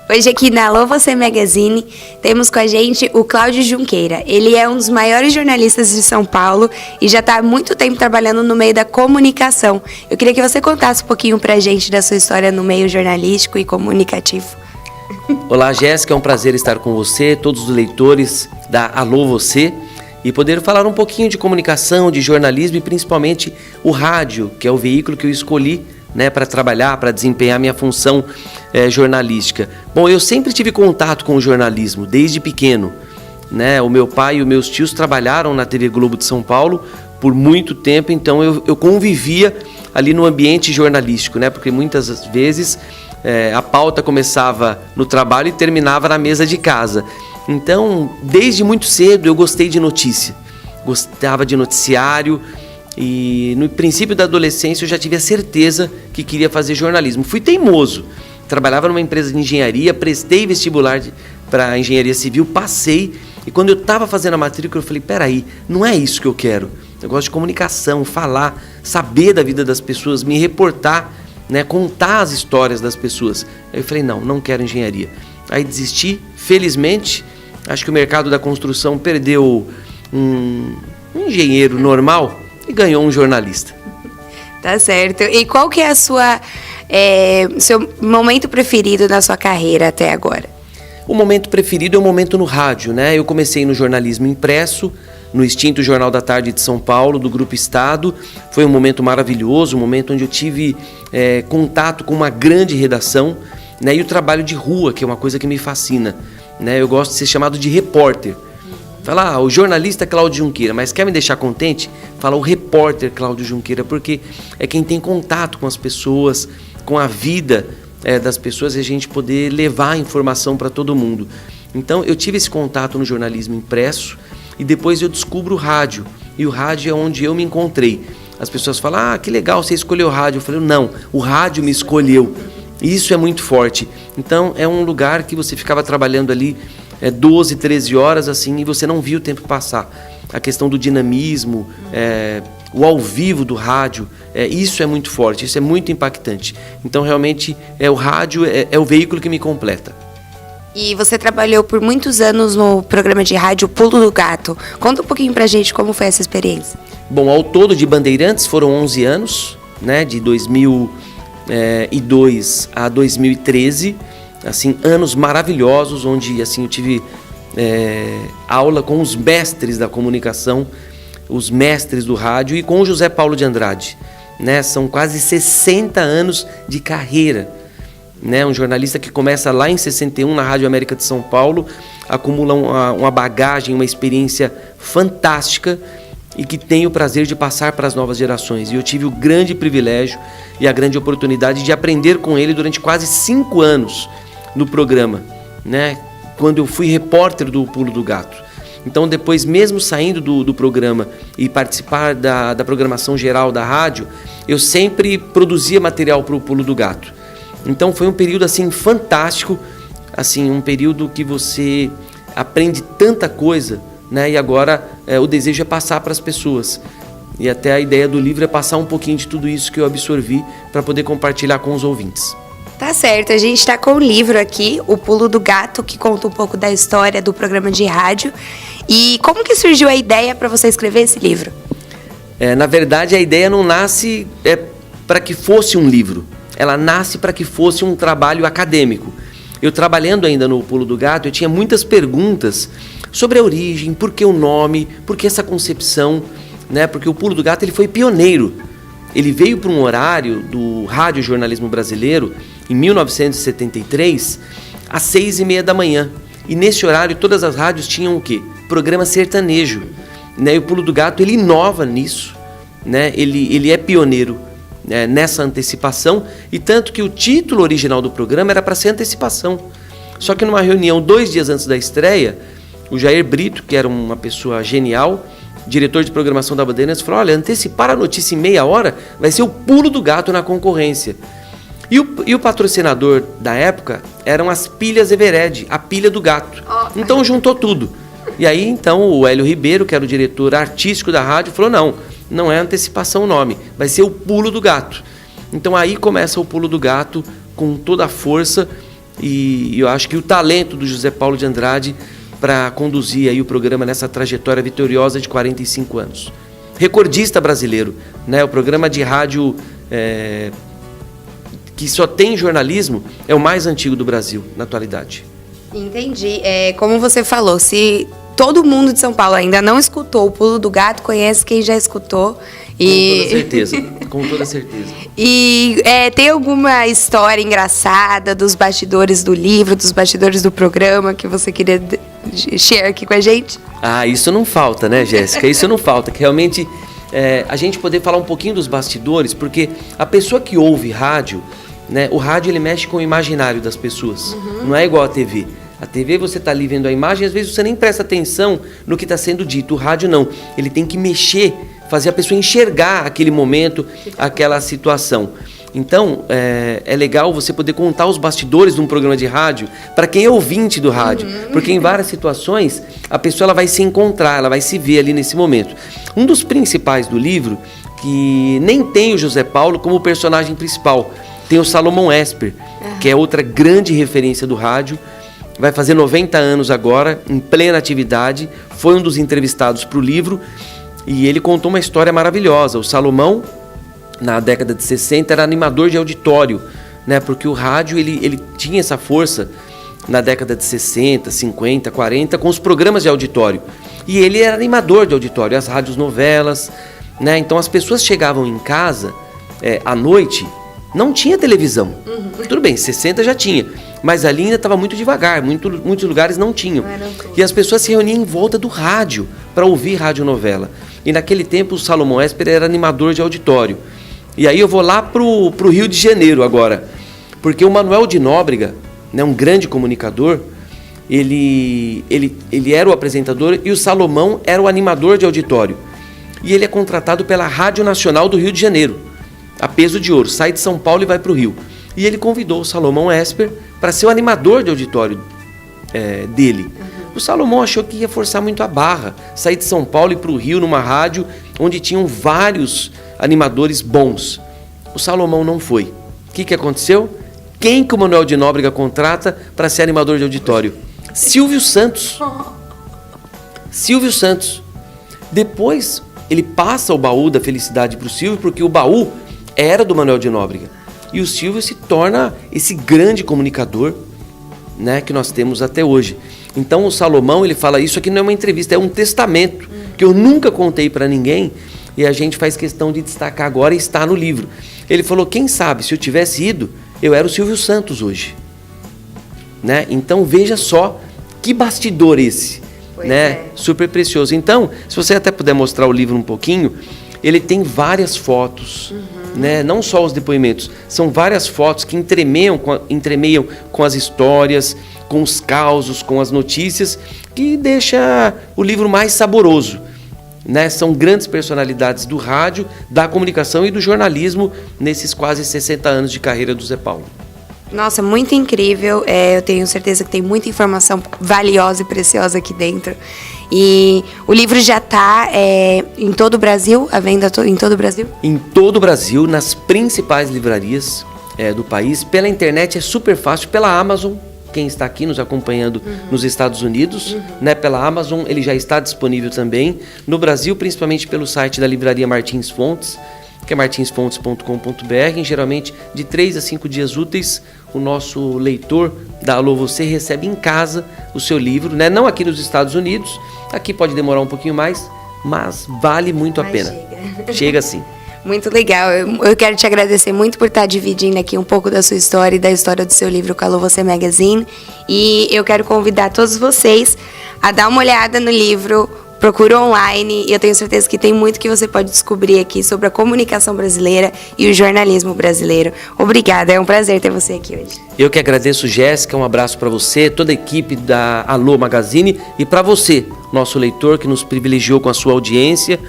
Hoje aqui na Alô Você Magazine temos com a gente o Cláudio Junqueira. Ele é um dos maiores jornalistas de São Paulo e já está há muito tempo trabalhando no meio da comunicação. Eu queria que você contasse um pouquinho pra gente da sua história no meio jornalístico e comunicativo. Olá, Jéssica, é um prazer estar com você, todos os leitores da Alô Você, e poder falar um pouquinho de comunicação, de jornalismo e principalmente o rádio, que é o veículo que eu escolhi, né, para trabalhar, para desempenhar minha função jornalística. Bom, eu sempre tive contato com o jornalismo, desde pequeno, né? O meu pai e os meus tios trabalharam na TV Globo de São Paulo por muito tempo, então eu convivia ali no ambiente jornalístico, né? Porque muitas vezes a pauta começava no trabalho e terminava na mesa de casa. Então, desde muito cedo eu gostei de notícia, gostava de noticiário. E no princípio da adolescência eu já tive a certeza que queria fazer jornalismo. Fui teimoso, trabalhava numa empresa de engenharia, prestei vestibular para engenharia civil, passei. E quando eu estava fazendo a matrícula eu falei, peraí, não é isso que eu quero. Eu gosto de comunicação, falar, saber da vida das pessoas, me reportar, né, contar as histórias das pessoas. Aí eu falei, não quero engenharia. Aí desisti, felizmente, acho que o mercado da construção perdeu um engenheiro normal e ganhou um jornalista. Tá certo. E qual que é seu momento preferido na sua carreira até agora? O momento preferido é o momento no rádio, né? Eu comecei no jornalismo impresso, no extinto Jornal da Tarde de São Paulo, do Grupo Estado. Foi um momento maravilhoso, um momento onde eu tive contato com uma grande redação, né? E o trabalho de rua, que é uma coisa que me fascina, né? Eu gosto de ser chamado de repórter. Fala, o jornalista Cláudio Junqueira, mas quer me deixar contente? Fala o repórter Cláudio Junqueira, porque é quem tem contato com as pessoas, com a vida das pessoas e a gente poder levar a informação para todo mundo. Então eu tive esse contato no jornalismo impresso e depois eu descubro o rádio. E o rádio é onde eu me encontrei. As pessoas falam, que legal, você escolheu o rádio. Eu falei, não, o rádio me escolheu. Isso é muito forte. Então é um lugar que você ficava trabalhando ali 12, 13 horas assim, e você não viu o tempo passar. A questão do dinamismo, o ao vivo do rádio, isso é muito forte, isso é muito impactante. Então realmente o rádio é o veículo que me completa. E você trabalhou por muitos anos no programa de rádio Pulo do Gato. Conta um pouquinho pra gente como foi essa experiência. Bom, ao todo de Bandeirantes foram 11 anos, né, de 2002 a 2013. Assim, anos maravilhosos, onde assim, eu tive aula com os mestres da comunicação, os mestres do rádio e com o José Paulo de Andrade, né? São quase 60 anos de carreira, né? Um jornalista que começa lá em 61 na Rádio América de São Paulo, acumula uma bagagem, uma experiência fantástica e que tem o prazer de passar para as novas gerações. E eu tive o grande privilégio e a grande oportunidade de aprender com ele durante quase 5 anos no programa, né? Quando eu fui repórter do Pulo do Gato. Então depois, mesmo saindo do programa e participar da programação geral da rádio, eu sempre produzia material para o Pulo do Gato. Então foi um período assim fantástico, assim, um período que você aprende tanta coisa, né? E agora o desejo é passar para as pessoas. E até a ideia do livro é passar um pouquinho de tudo isso que eu absorvi para poder compartilhar com os ouvintes. Tá certo, a gente está com o livro aqui, O Pulo do Gato, que conta um pouco da história do programa de rádio. E como que surgiu a ideia para você escrever esse livro? Na verdade, a ideia não nasce para que fosse um livro. Ela nasce para que fosse um trabalho acadêmico. Eu trabalhando ainda no Pulo do Gato, eu tinha muitas perguntas sobre a origem, por que o nome, por que essa concepção, né? Porque o Pulo do Gato ele foi pioneiro. Ele veio para um horário do rádio jornalismo brasileiro, em 1973, às 6h30 da manhã. E nesse horário todas as rádios tinham o quê? Programa sertanejo. Né? E o Pulo do Gato ele inova nisso, né? Ele é pioneiro nessa antecipação, e tanto que o título original do programa era para ser antecipação. Só que numa reunião 2 dias antes da estreia, o Jair Brito, que era uma pessoa genial, diretor de programação da Bandeirantes, falou, olha, antecipar a notícia em meia hora vai ser o Pulo do Gato na concorrência. E o patrocinador da época eram as pilhas Evered, a pilha do gato. Então juntou tudo. E aí então o Hélio Ribeiro, que era o diretor artístico da rádio, falou, não é antecipação o nome, vai ser o Pulo do Gato. Então aí começa o Pulo do Gato com toda a força e eu acho que o talento do José Paulo de Andrade para conduzir aí o programa nessa trajetória vitoriosa de 45 anos. Recordista brasileiro, né? O programa de rádio que só tem jornalismo é o mais antigo do Brasil na atualidade. Entendi. Como você falou, se todo mundo de São Paulo ainda não escutou o Pulo do Gato, conhece quem já escutou. Com toda certeza, com toda certeza. E tem alguma história engraçada dos bastidores do livro, dos bastidores do programa que você queria share aqui com a gente? Isso não falta, né, Jéssica? Isso não falta, que realmente a gente poder falar um pouquinho dos bastidores, porque a pessoa que ouve rádio, né, o rádio ele mexe com o imaginário das pessoas, não é igual a TV. A TV você está ali vendo a imagem, às vezes você nem presta atenção no que está sendo dito. O rádio não, ele tem que mexer, fazer a pessoa enxergar aquele momento, aquela situação. Então, é legal você poder contar os bastidores de um programa de rádio para quem é ouvinte do rádio, porque em várias situações a pessoa ela vai se encontrar, ela vai se ver ali nesse momento. Um dos principais do livro, que nem tem o José Paulo como personagem principal, tem o Salomão Esper, que é outra grande referência do rádio, vai fazer 90 anos agora, em plena atividade, foi um dos entrevistados para o livro, e ele contou uma história maravilhosa. O Salomão, na década de 60, era animador de auditório, né? Porque o rádio ele tinha essa força na década de 60, 50, 40, com os programas de auditório. E ele era animador de auditório, as rádios novelas, né? Então as pessoas chegavam em casa à noite, não tinha televisão. Tudo bem, 60 já tinha, mas ali ainda estava muito devagar, muitos lugares não tinham. E as pessoas se reuniam em volta do rádio para ouvir radionovela. E naquele tempo o Salomão Esper era animador de auditório. E aí eu vou lá pro Rio de Janeiro agora, porque o Manuel de Nóbrega, né, um grande comunicador, ele era o apresentador e o Salomão era o animador de auditório. E ele é contratado pela Rádio Nacional do Rio de Janeiro, a peso de ouro, sai de São Paulo e vai para o Rio. E ele convidou o Salomão Esper para ser o animador de auditório dele. O Salomão achou que ia forçar muito a barra, sair de São Paulo e ir para o Rio numa rádio onde tinham vários animadores bons. O Salomão não foi. O que aconteceu? Quem que o Manuel de Nóbrega contrata para ser animador de auditório? Silvio Santos. Silvio Santos. Depois ele passa o baú da felicidade para o Silvio, porque o baú era do Manuel de Nóbrega. E o Silvio se torna esse grande comunicador, né, que nós temos até hoje. Então o Salomão, ele fala, isso aqui não é uma entrevista, é um testamento que eu nunca contei para ninguém e a gente faz questão de destacar agora e está no livro. Ele falou, quem sabe, se eu tivesse ido, eu era o Silvio Santos hoje. Né? Então veja só que bastidor esse, né? Super precioso. Então, se você até puder mostrar o livro um pouquinho, ele tem várias fotos, né? Não só os depoimentos, são várias fotos que entremeiam com as histórias, com os causos, com as notícias, que deixa o livro mais saboroso. Né? São grandes personalidades do rádio, da comunicação e do jornalismo nesses quase 60 anos de carreira do Zé Paulo. Nossa, muito incrível. Eu tenho certeza que tem muita informação valiosa e preciosa aqui dentro. E o livro já está em todo o Brasil, à venda em todo o Brasil? Em todo o Brasil, nas principais livrarias do país. Pela internet é super fácil, pela Amazon. Quem está aqui nos acompanhando nos Estados Unidos, né, pela Amazon, ele já está disponível também. No Brasil, principalmente pelo site da livraria Martins Fontes, que é martinsfontes.com.br. Geralmente, de 3 a 5 dias úteis, o nosso leitor da Alô Você recebe em casa o seu livro, né? Não aqui nos Estados Unidos, aqui pode demorar um pouquinho mais, mas vale muito a pena. Chega sim. Muito legal. Eu quero te agradecer muito por estar dividindo aqui um pouco da sua história e da história do seu livro com a Alô Você Magazine. E eu quero convidar todos vocês a dar uma olhada no livro, procura online, e eu tenho certeza que tem muito que você pode descobrir aqui sobre a comunicação brasileira e o jornalismo brasileiro. Obrigada, é um prazer ter você aqui hoje. Eu que agradeço, Jéssica, um abraço para você, toda a equipe da Alô Magazine e para você, nosso leitor, que nos privilegiou com a sua audiência,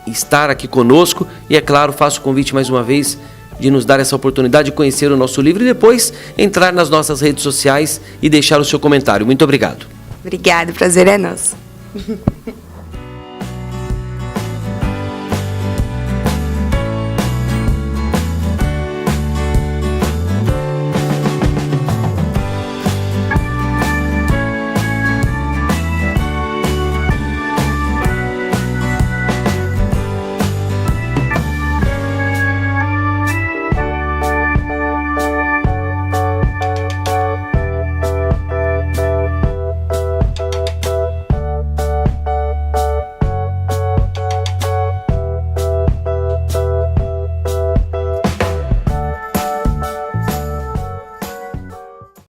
estar aqui conosco. E é claro, faço o convite mais uma vez de nos dar essa oportunidade de conhecer o nosso livro e depois entrar nas nossas redes sociais e deixar o seu comentário. Muito obrigado. Obrigada, o prazer é nosso.